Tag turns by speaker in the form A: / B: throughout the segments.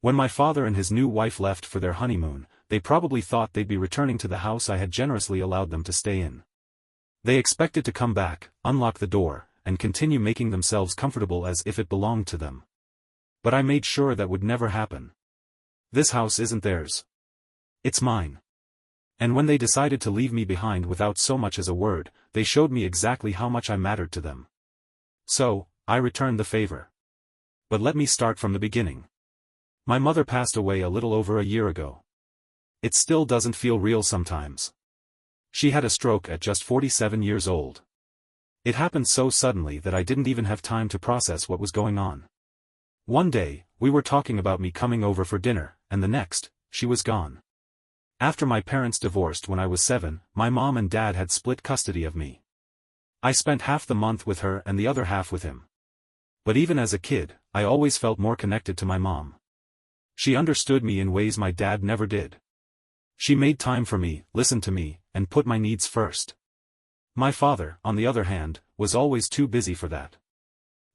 A: When my father and his new wife left for their honeymoon, they probably thought they'd be returning to the house I had generously allowed them to stay in. They expected to come back, unlock the door, and continue making themselves comfortable as if it belonged to them. But I made sure that would never happen. This house isn't theirs. It's mine. And when they decided to leave me behind without so much as a word, they showed me exactly how much I mattered to them. So, I returned the favor. But let me start from the beginning. My mother passed away a little over a year ago. It still doesn't feel real sometimes. She had a stroke at just 47 years old. It happened so suddenly that I didn't even have time to process what was going on. One day, we were talking about me coming over for dinner, and the next, she was gone. After my parents divorced when I was 7, my mom and dad had split custody of me. I spent half the month with her and the other half with him. But even as a kid, I always felt more connected to my mom. She understood me in ways my dad never did. She made time for me, listened to me, and put my needs first. My father, on the other hand, was always too busy for that.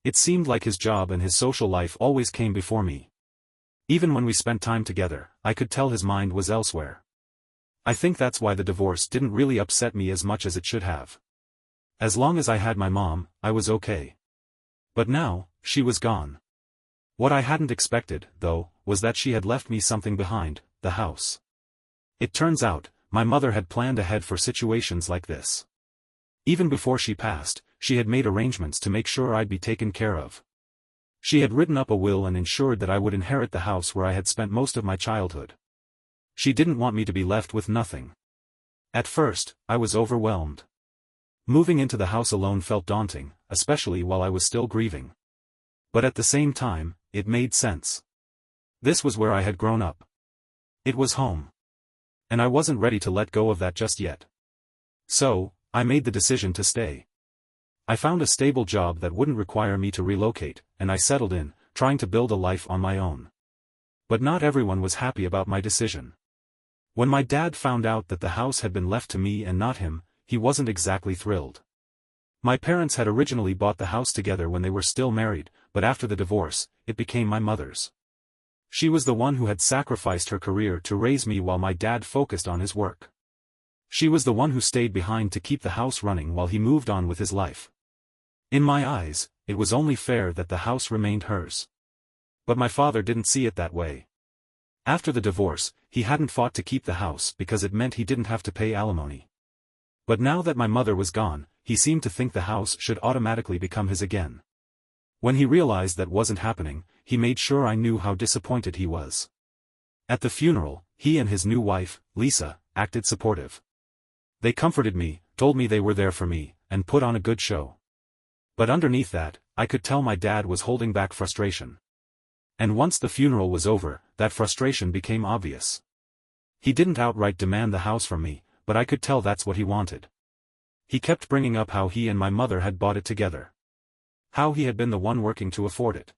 A: It seemed like his job and his social life always came before me. Even when we spent time together, I could tell his mind was elsewhere. I think that's why the divorce didn't really upset me as much as it should have. As long as I had my mom, I was okay. But now, she was gone. What I hadn't expected, though, was that she had left me something behind, the house. It turns out, my mother had planned ahead for situations like this. Even before she passed, she had made arrangements to make sure I'd be taken care of. She had written up a will and ensured that I would inherit the house where I had spent most of my childhood. She didn't want me to be left with nothing. At first, I was overwhelmed. Moving into the house alone felt daunting, especially while I was still grieving. But at the same time, it made sense. This was where I had grown up. It was home. And I wasn't ready to let go of that just yet. So, I made the decision to stay. I found a stable job that wouldn't require me to relocate, and I settled in, trying to build a life on my own. But not everyone was happy about my decision. When my dad found out that the house had been left to me and not him, he wasn't exactly thrilled. My parents had originally bought the house together when they were still married, but after the divorce, it became my mother's. She was the one who had sacrificed her career to raise me while my dad focused on his work. She was the one who stayed behind to keep the house running while he moved on with his life. In my eyes, it was only fair that the house remained hers. But my father didn't see it that way. After the divorce, he hadn't fought to keep the house because it meant he didn't have to pay alimony. But now that my mother was gone, he seemed to think the house should automatically become his again. When he realized that wasn't happening, he made sure I knew how disappointed he was. At the funeral, he and his new wife, Lisa, acted supportive. They comforted me, told me they were there for me, and put on a good show. But underneath that, I could tell my dad was holding back frustration. And once the funeral was over, that frustration became obvious. He didn't outright demand the house from me, but I could tell that's what he wanted. He kept bringing up how he and my mother had bought it together. How he had been the one working to afford it.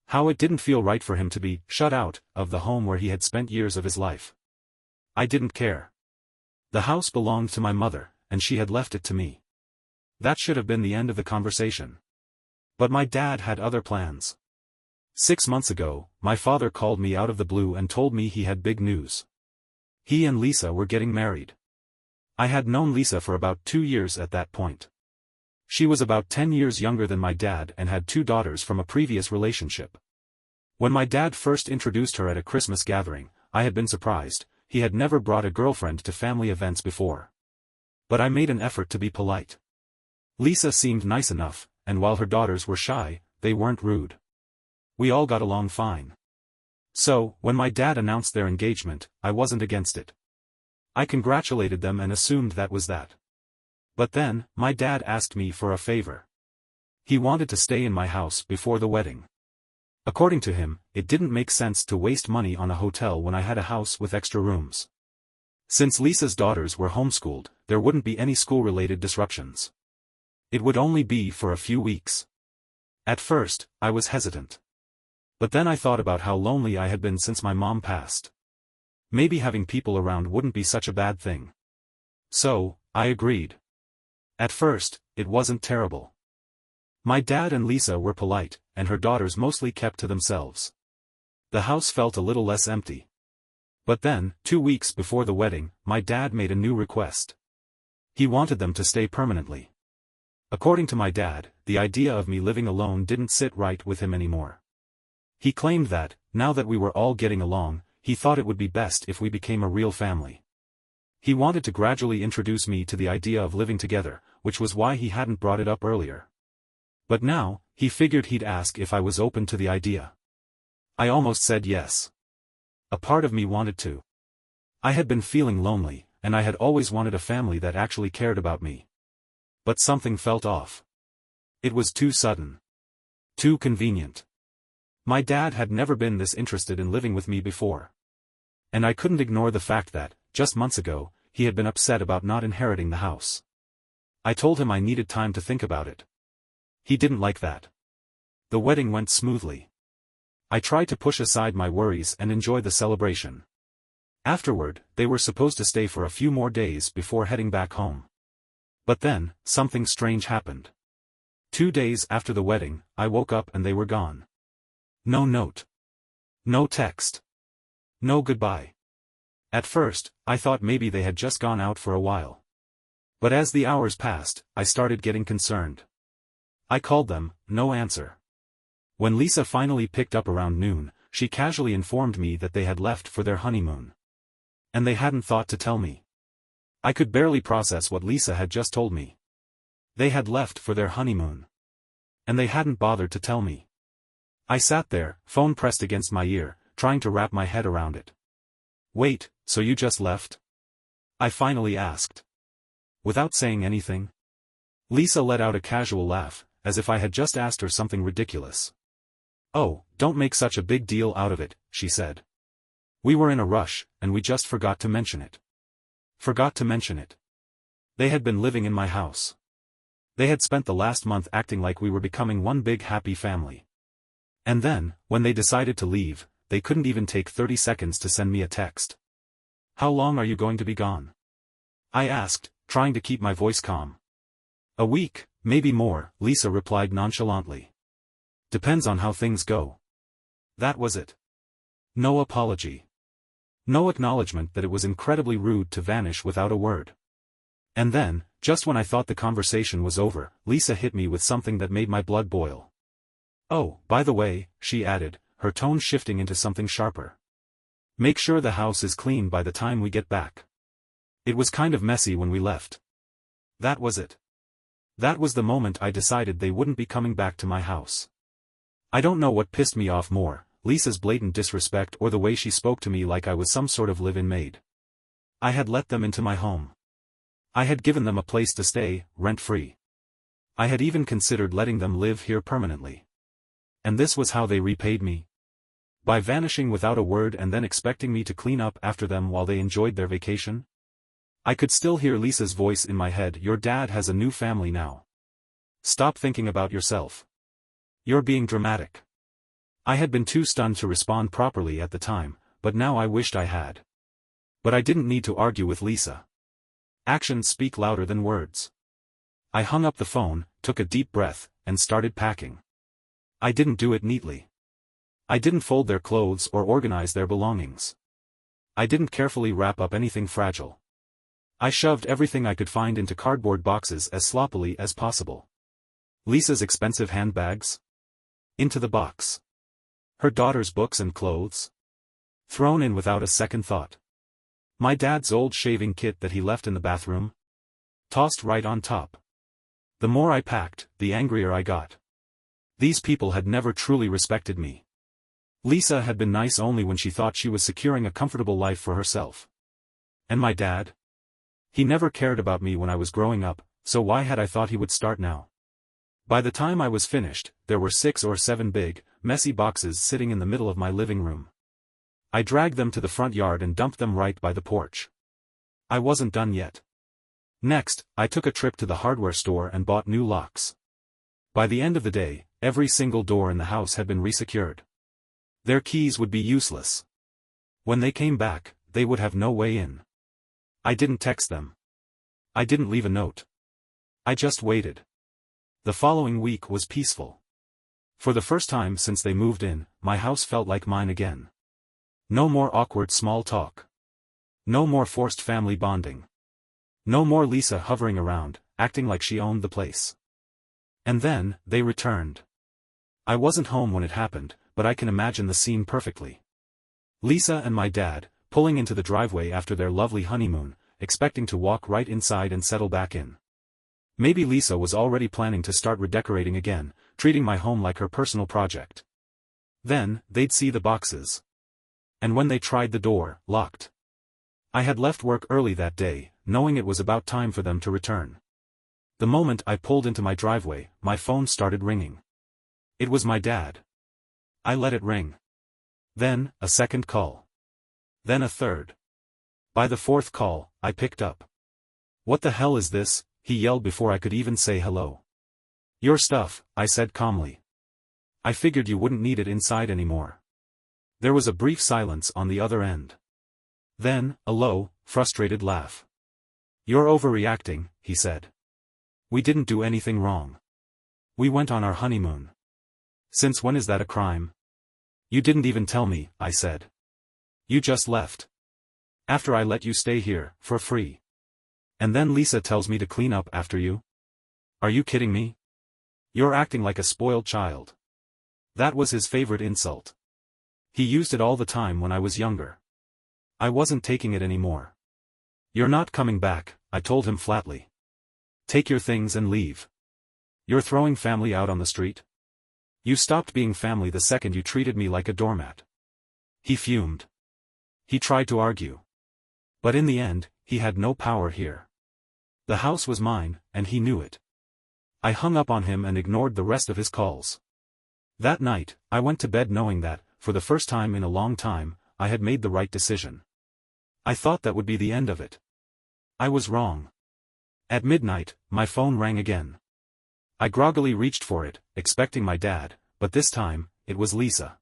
A: How it didn't feel right for him to be shut out of the home where he had spent years of his life. I didn't care. The house belonged to my mother, and she had left it to me. That should have been the end of the conversation. But my dad had other plans. 6 months ago, my father called me out of the blue and told me he had big news. He and Lisa were getting married. I had known Lisa for about 2 years at that point. She was about 10 years younger than my dad and had 2 daughters from a previous relationship. When my dad first introduced her at a Christmas gathering, I had been surprised. He had never brought a girlfriend to family events before. But I made an effort to be polite. Lisa seemed nice enough, and while her daughters were shy, they weren't rude. We all got along fine. So, when my dad announced their engagement, I wasn't against it. I congratulated them and assumed that was that. But then, my dad asked me for a favor. He wanted to stay in my house before the wedding. According to him, it didn't make sense to waste money on a hotel when I had a house with extra rooms. Since Lisa's daughters were homeschooled, there wouldn't be any school-related disruptions. It would only be for a few weeks. At first, I was hesitant. But then I thought about how lonely I had been since my mom passed. Maybe having people around wouldn't be such a bad thing. So, I agreed. At first, it wasn't terrible. My dad and Lisa were polite, and her daughters mostly kept to themselves. The house felt a little less empty. But then, 2 weeks before the wedding, my dad made a new request. He wanted them to stay permanently. According to my dad, the idea of me living alone didn't sit right with him anymore. He claimed that, now that we were all getting along, he thought it would be best if we became a real family. He wanted to gradually introduce me to the idea of living together, which was why he hadn't brought it up earlier. But now, he figured he'd ask if I was open to the idea. I almost said yes. A part of me wanted to. I had been feeling lonely, and I had always wanted a family that actually cared about me. But something felt off. It was too sudden. Too convenient. My dad had never been this interested in living with me before. And I couldn't ignore the fact that, just months ago, he had been upset about not inheriting the house. I told him I needed time to think about it. He didn't like that. The wedding went smoothly. I tried to push aside my worries and enjoy the celebration. Afterward, they were supposed to stay for a few more days before heading back home. But then, something strange happened. 2 days after the wedding, I woke up and they were gone. No note. No text. No goodbye. At first, I thought maybe they had just gone out for a while. But as the hours passed, I started getting concerned. I called them, no answer. When Lisa finally picked up around noon, she casually informed me that they had left for their honeymoon. And they hadn't thought to tell me. I could barely process what Lisa had just told me. They had left for their honeymoon. And they hadn't bothered to tell me. I sat there, phone pressed against my ear, trying to wrap my head around it. Wait, so you just left? I finally asked. Without saying anything. Lisa let out a casual laugh, as if I had just asked her something ridiculous. Oh, don't make such a big deal out of it, she said. We were in a rush, and we just forgot to mention it. Forgot to mention it. They had been living in my house. They had spent the last month acting like we were becoming one big happy family. And then, when they decided to leave, they couldn't even take 30 seconds to send me a text. How long are you going to be gone? I asked, trying to keep my voice calm. A week, maybe more, Lisa replied nonchalantly. Depends on how things go. That was it. No apology. No acknowledgement that it was incredibly rude to vanish without a word. And then, just when I thought the conversation was over, Lisa hit me with something that made my blood boil. Oh, by the way, she added, her tone shifting into something sharper. Make sure the house is clean by the time we get back. It was kind of messy when we left. That was it. That was the moment I decided they wouldn't be coming back to my house. I don't know what pissed me off more, Lisa's blatant disrespect or the way she spoke to me like I was some sort of live-in maid. I had let them into my home. I had given them a place to stay, rent-free. I had even considered letting them live here permanently. And this was how they repaid me? By vanishing without a word and then expecting me to clean up after them while they enjoyed their vacation? I could still hear Lisa's voice in my head. Your dad has a new family now. Stop thinking about yourself. You're being dramatic. I had been too stunned to respond properly at the time, but now I wished I had. But I didn't need to argue with Lisa. Actions speak louder than words. I hung up the phone, took a deep breath, and started packing. I didn't do it neatly. I didn't fold their clothes or organize their belongings. I didn't carefully wrap up anything fragile. I shoved everything I could find into cardboard boxes as sloppily as possible. Lisa's expensive handbags? Into the box. Her daughter's books and clothes? Thrown in without a second thought. My dad's old shaving kit that he left in the bathroom? Tossed right on top. The more I packed, the angrier I got. These people had never truly respected me. Lisa had been nice only when she thought she was securing a comfortable life for herself. And my dad? He never cared about me when I was growing up, so why had I thought he would start now? By the time I was finished, there were 6 or 7 big, messy boxes sitting in the middle of my living room. I dragged them to the front yard and dumped them right by the porch. I wasn't done yet. Next, I took a trip to the hardware store and bought new locks. By the end of the day, every single door in the house had been resecured. Their keys would be useless. When they came back, they would have no way in. I didn't text them. I didn't leave a note. I just waited. The following week was peaceful. For the first time since they moved in, my house felt like mine again. No more awkward small talk. No more forced family bonding. No more Lisa hovering around, acting like she owned the place. And then, they returned. I wasn't home when it happened, but I can imagine the scene perfectly. Lisa and my dad, pulling into the driveway after their lovely honeymoon, expecting to walk right inside and settle back in. Maybe Lisa was already planning to start redecorating again, treating my home like her personal project. Then, they'd see the boxes. And when they tried the door, locked. I had left work early that day, knowing it was about time for them to return. The moment I pulled into my driveway, my phone started ringing. It was my dad. I let it ring. Then, a second call. Then a third. By the fourth call, I picked up. "What the hell is this?" he yelled before I could even say hello. "Your stuff," I said calmly. "I figured you wouldn't need it inside anymore." There was a brief silence on the other end. Then, a low, frustrated laugh. "You're overreacting," he said. "We didn't do anything wrong. We went on our honeymoon. Since when is that a crime?" "You didn't even tell me," I said. "You just left. After I let you stay here, for free. And then Lisa tells me to clean up after you? Are you kidding me? You're acting like a spoiled child." That was his favorite insult. He used it all the time when I was younger. I wasn't taking it anymore. "You're not coming back," I told him flatly. "Take your things and leave. You're throwing family out on the street? You stopped being family the second you treated me like a doormat." He fumed. He tried to argue. But in the end, he had no power here. The house was mine, and he knew it. I hung up on him and ignored the rest of his calls. That night, I went to bed knowing that, for the first time in a long time, I had made the right decision. I thought that would be the end of it. I was wrong. At midnight, my phone rang again. I groggily reached for it, expecting my dad, but this time, it was Lisa.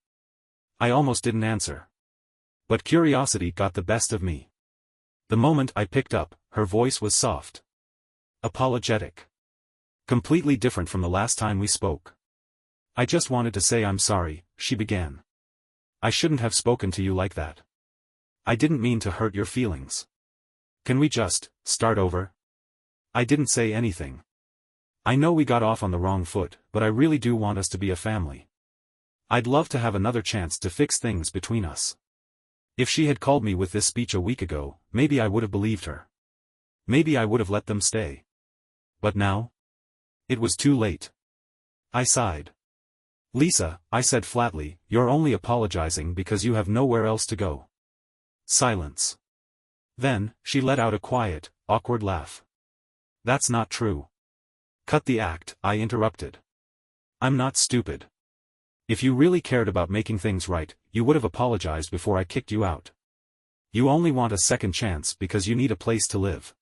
A: I almost didn't answer. But curiosity got the best of me. The moment I picked up, her voice was soft. Apologetic. Completely different from the last time we spoke. "I just wanted to say I'm sorry," she began. "I shouldn't have spoken to you like that. I didn't mean to hurt your feelings. Can we just start over? I didn't say anything. I know we got off on the wrong foot, but I really do want us to be a family. I'd love to have another chance to fix things between us." If she had called me with this speech a week ago, maybe I would have believed her. Maybe I would have let them stay. But now? It was too late. I sighed. "Lisa," I said flatly, "you're only apologizing because you have nowhere else to go." Silence. Then, she let out a quiet, awkward laugh. "That's not true." "Cut the act," I interrupted. "I'm not stupid. If you really cared about making things right, you would have apologized before I kicked you out. You only want a second chance because you need a place to live."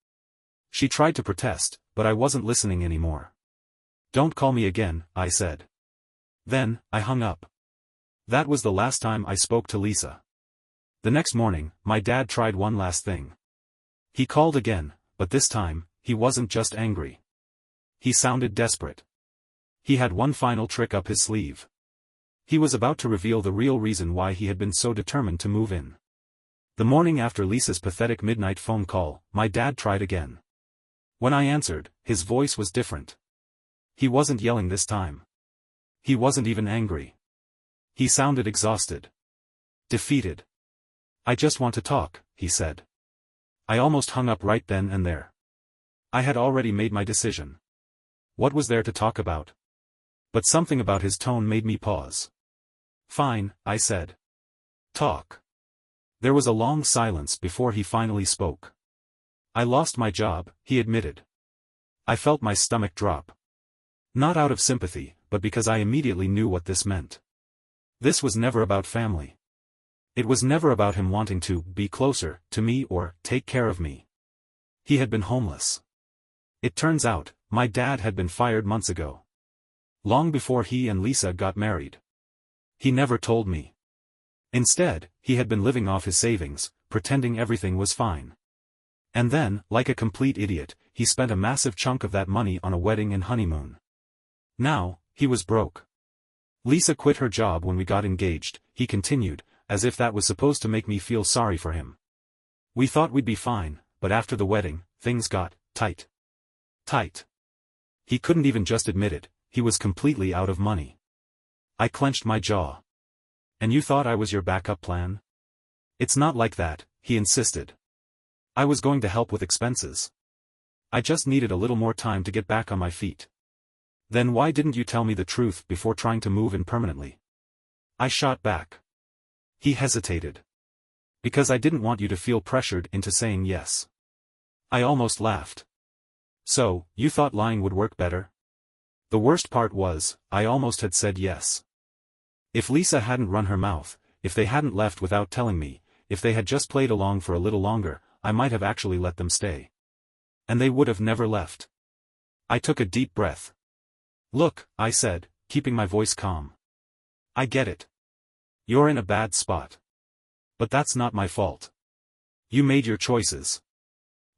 A: She tried to protest, but I wasn't listening anymore. "Don't call me again," I said. Then, I hung up. That was the last time I spoke to Lisa. The next morning, my dad tried one last thing. He called again, but this time, he wasn't just angry. He sounded desperate. He had one final trick up his sleeve. He was about to reveal the real reason why he had been so determined to move in. The morning after Lisa's pathetic midnight phone call, my dad tried again. When I answered, his voice was different. He wasn't yelling this time. He wasn't even angry. He sounded exhausted. Defeated. "I just want to talk," he said. I almost hung up right then and there. I had already made my decision. What was there to talk about? But something about his tone made me pause. "Fine," I said. "Talk." There was a long silence before he finally spoke. "I lost my job," he admitted. I felt my stomach drop. Not out of sympathy, but because I immediately knew what this meant. This was never about family. It was never about him wanting to be closer to me or take care of me. He had been homeless. It turns out, my dad had been fired months ago. Long before he and Lisa got married. He never told me. Instead, he had been living off his savings, pretending everything was fine. And then, like a complete idiot, he spent a massive chunk of that money on a wedding and honeymoon. Now, he was broke. Lisa quit her job when we got engaged, he continued, as if that was supposed to make me feel sorry for him. We thought we'd be fine, but after the wedding, things got tight. Tight. He couldn't even just admit it, he was completely out of money. I clenched my jaw. And you thought I was your backup plan? It's not like that, he insisted. I was going to help with expenses. I just needed a little more time to get back on my feet. Then why didn't you tell me the truth before trying to move in permanently? I shot back. He hesitated. Because I didn't want you to feel pressured into saying yes. I almost laughed. So, you thought lying would work better? The worst part was, I almost had said yes. If Lisa hadn't run her mouth, if they hadn't left without telling me, if they had just played along for a little longer, I might have actually let them stay. And they would have never left. I took a deep breath. Look, I said, keeping my voice calm. I get it. You're in a bad spot. But that's not my fault. You made your choices.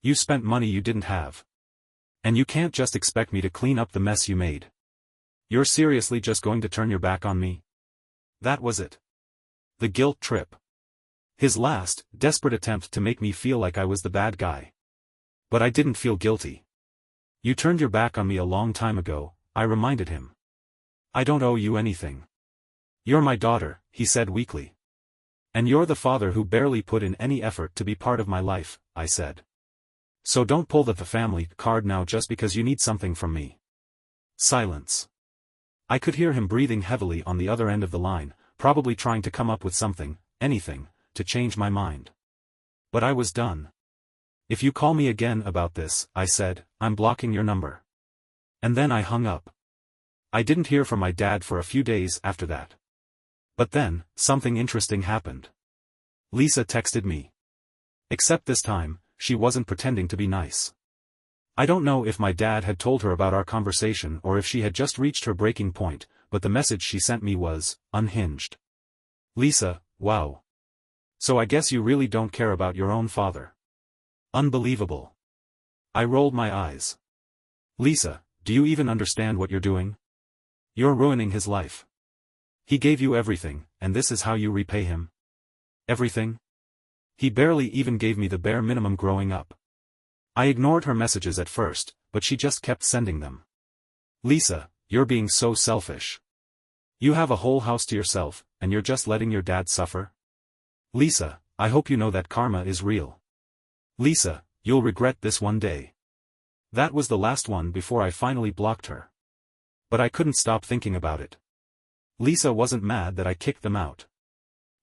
A: You spent money you didn't have. And you can't just expect me to clean up the mess you made. You're seriously just going to turn your back on me? That was it. The guilt trip. His last, desperate attempt to make me feel like I was the bad guy. But I didn't feel guilty. You turned your back on me a long time ago, I reminded him. I don't owe you anything. You're my daughter, he said weakly. And you're the father who barely put in any effort to be part of my life, I said. So don't pull the family card now just because you need something from me. Silence. I could hear him breathing heavily on the other end of the line, probably trying to come up with something, anything, to change my mind. But I was done. If you call me again about this, I said, I'm blocking your number. And then I hung up. I didn't hear from my dad for a few days after that. But then, something interesting happened. Lisa texted me. Except this time, she wasn't pretending to be nice. I don't know if my dad had told her about our conversation or if she had just reached her breaking point, but the message she sent me was, unhinged. Lisa, wow. So I guess you really don't care about your own father. Unbelievable. I rolled my eyes. Lisa, do you even understand what you're doing? You're ruining his life. He gave you everything, and this is how you repay him? Everything? He barely even gave me the bare minimum growing up. I ignored her messages at first, but she just kept sending them. Lisa, you're being so selfish. You have a whole house to yourself, and you're just letting your dad suffer? Lisa, I hope you know that karma is real. Lisa, you'll regret this one day. That was the last one before I finally blocked her. But I couldn't stop thinking about it. Lisa wasn't mad that I kicked them out.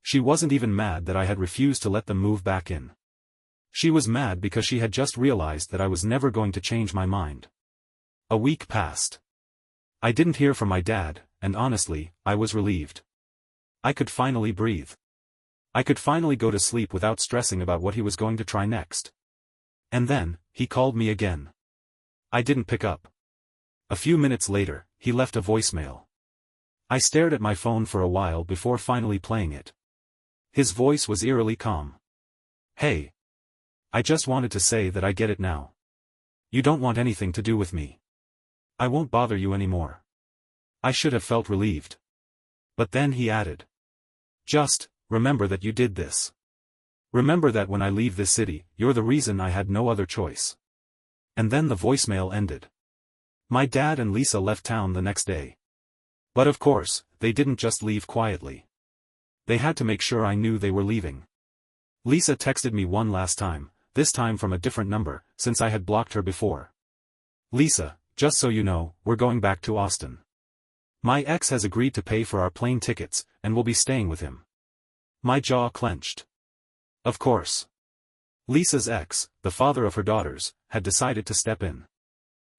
A: She wasn't even mad that I had refused to let them move back in. She was mad because she had just realized that I was never going to change my mind. A week passed. I didn't hear from my dad, and honestly, I was relieved. I could finally breathe. I could finally go to sleep without stressing about what he was going to try next. And then, he called me again. I didn't pick up. A few minutes later, he left a voicemail. I stared at my phone for a while before finally playing it. His voice was eerily calm. Hey. I just wanted to say that I get it now. You don't want anything to do with me. I won't bother you anymore. I should have felt relieved. But then he added. Just, remember that you did this. Remember that when I leave this city, you're the reason I had no other choice. And then the voicemail ended. My dad and Lisa left town the next day. But of course, they didn't just leave quietly. They had to make sure I knew they were leaving. Lisa texted me one last time, this time from a different number, since I had blocked her before. Lisa, just so you know, we're going back to Austin. My ex has agreed to pay for our plane tickets, and we'll be staying with him. My jaw clenched. Of course. Lisa's ex, the father of her daughters, had decided to step in.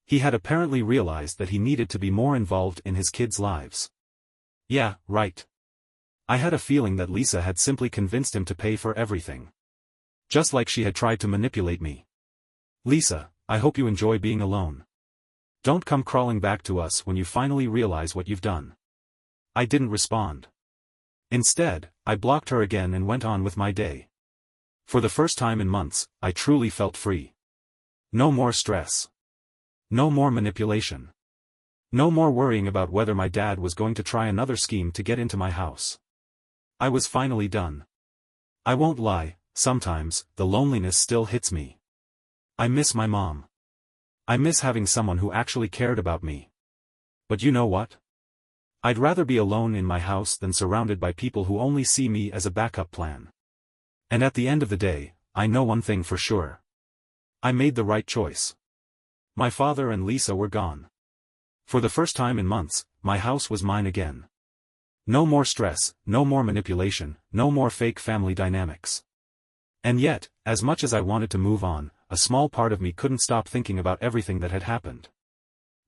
A: He had apparently realized that he needed to be more involved in his kids' lives. Yeah, right. I had a feeling that Lisa had simply convinced him to pay for everything. Just like she had tried to manipulate me. Lisa, I hope you enjoy being alone. Don't come crawling back to us when you finally realize what you've done. I didn't respond. Instead, I blocked her again and went on with my day. For the first time in months, I truly felt free. No more stress. No more manipulation. No more worrying about whether my dad was going to try another scheme to get into my house. I was finally done. I won't lie, sometimes, the loneliness still hits me. I miss my mom. I miss having someone who actually cared about me. But you know what? I'd rather be alone in my house than surrounded by people who only see me as a backup plan. And at the end of the day, I know one thing for sure. I made the right choice. My father and Lisa were gone. For the first time in months, my house was mine again. No more stress, no more manipulation, no more fake family dynamics. And yet, as much as I wanted to move on, a small part of me couldn't stop thinking about everything that had happened.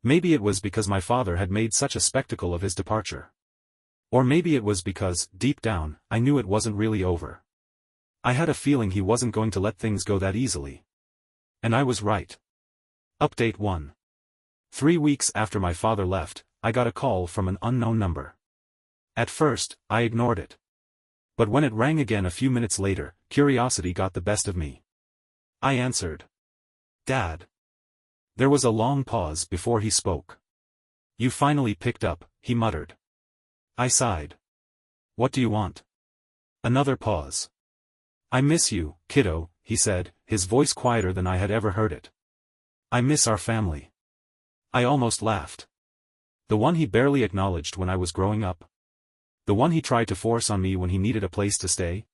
A: Maybe it was because my father had made such a spectacle of his departure. Or maybe it was because, deep down, I knew it wasn't really over. I had a feeling he wasn't going to let things go that easily. And I was right. Update 1. 3 weeks after my father left, I got a call from an unknown number. At first, I ignored it. But when it rang again a few minutes later, curiosity got the best of me. I answered. Dad. There was a long pause before he spoke. You finally picked up, he muttered. I sighed. What do you want? Another pause. I miss you, kiddo, he said, his voice quieter than I had ever heard it. I miss our family. I almost laughed. The one he barely acknowledged when I was growing up. The one he tried to force on me when he needed a place to stay.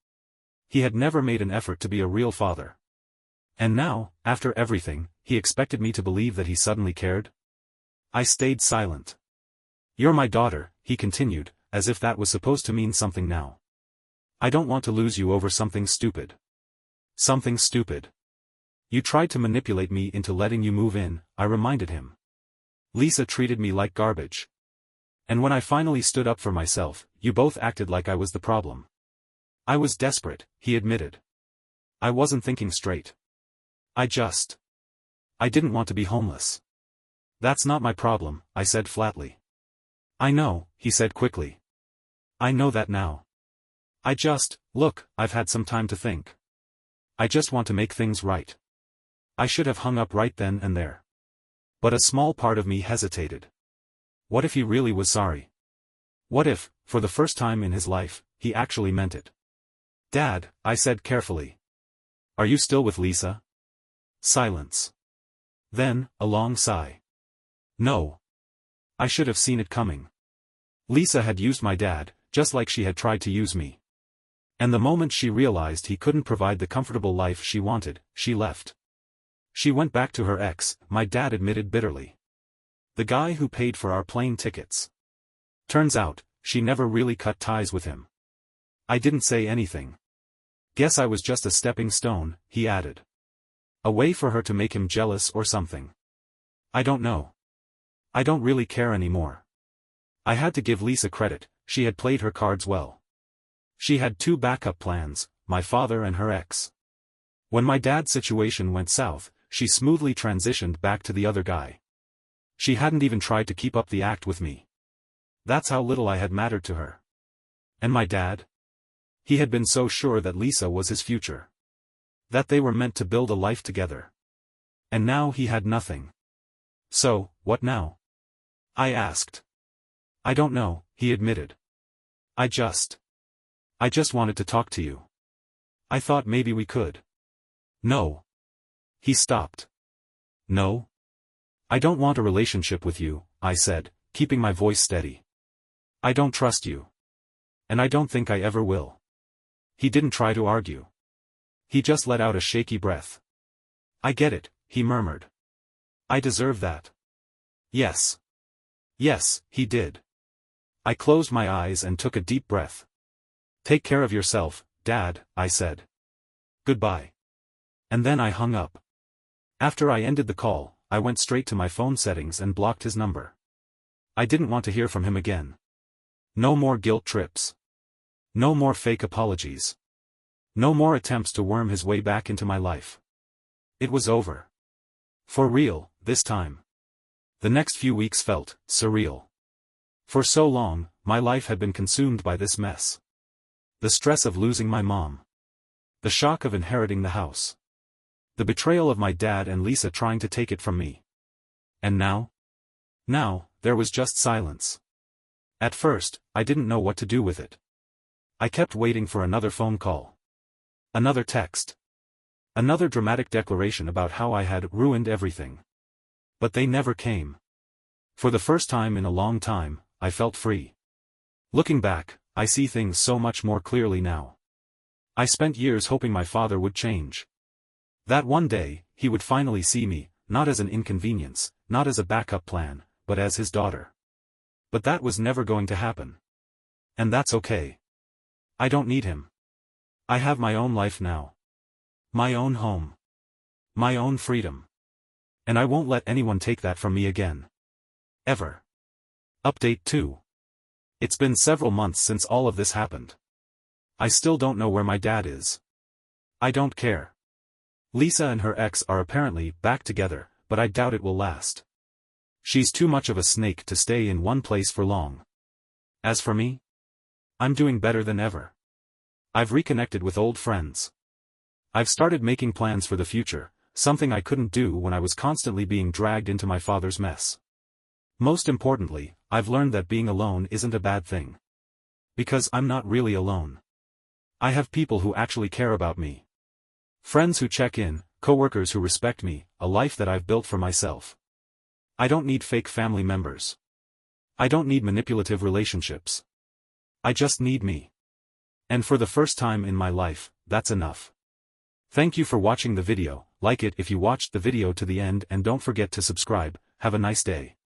A: He had never made an effort to be a real father. And now, after everything, he expected me to believe that he suddenly cared? I stayed silent. You're my daughter, he continued, as if that was supposed to mean something now. I don't want to lose you over something stupid. Something stupid. You tried to manipulate me into letting you move in, I reminded him. Lisa treated me like garbage. And when I finally stood up for myself, you both acted like I was the problem. I was desperate, he admitted. I wasn't thinking straight. I didn't want to be homeless. That's not my problem, I said flatly. I know, he said quickly. I know that now. Look, I've had some time to think. I just want to make things right. I should have hung up right then and there. But a small part of me hesitated. What if he really was sorry? What if, for the first time in his life, he actually meant it? Dad, I said carefully. Are you still with Lisa? Silence. Then, a long sigh. No. I should have seen it coming. Lisa had used my dad, just like she had tried to use me. And the moment she realized he couldn't provide the comfortable life she wanted, she left. She went back to her ex, my dad admitted bitterly. The guy who paid for our plane tickets. Turns out, she never really cut ties with him. I didn't say anything. Guess I was just a stepping stone, he added. A way for her to make him jealous or something. I don't know. I don't really care anymore. I had to give Lisa credit, she had played her cards well. She had 2 backup plans, my father and her ex. When my dad's situation went south, she smoothly transitioned back to the other guy. She hadn't even tried to keep up the act with me. That's how little I had mattered to her. And my dad? He had been so sure that Lisa was his future. That they were meant to build a life together. And now he had nothing. So, what now? I asked. I don't know, he admitted. I just wanted to talk to you. I thought maybe we could. No. He stopped. No? I don't want a relationship with you, I said, keeping my voice steady. I don't trust you. And I don't think I ever will. He didn't try to argue. He just let out a shaky breath. I get it, he murmured. I deserve that. Yes. Yes, he did. I closed my eyes and took a deep breath. Take care of yourself, Dad, I said. Goodbye. And then I hung up. After I ended the call, I went straight to my phone settings and blocked his number. I didn't want to hear from him again. No more guilt trips. No more fake apologies. No more attempts to worm his way back into my life. It was over. For real, this time. The next few weeks felt surreal. For so long, my life had been consumed by this mess. The stress of losing my mom. The shock of inheriting the house. The betrayal of my dad and Lisa trying to take it from me. And now? Now, there was just silence. At first, I didn't know what to do with it. I kept waiting for another phone call. Another text. Another dramatic declaration about how I had ruined everything. But they never came. For the first time in a long time, I felt free. Looking back, I see things so much more clearly now. I spent years hoping my father would change. That one day, he would finally see me, not as an inconvenience, not as a backup plan, but as his daughter. But that was never going to happen. And that's okay. I don't need him. I have my own life now. My own home. My own freedom. And I won't let anyone take that from me again. Ever. Update 2. It's been several months since all of this happened. I still don't know where my dad is. I don't care. Lisa and her ex are apparently back together, but I doubt it will last. She's too much of a snake to stay in one place for long. As for me, I'm doing better than ever. I've reconnected with old friends. I've started making plans for the future, something I couldn't do when I was constantly being dragged into my father's mess. Most importantly, I've learned that being alone isn't a bad thing. Because I'm not really alone. I have people who actually care about me. Friends who check in, coworkers who respect me, a life that I've built for myself. I don't need fake family members. I don't need manipulative relationships. I just need me. And for the first time in my life, that's enough. Thank you for watching the video, like it if you watched the video to the end and don't forget to subscribe. Have a nice day.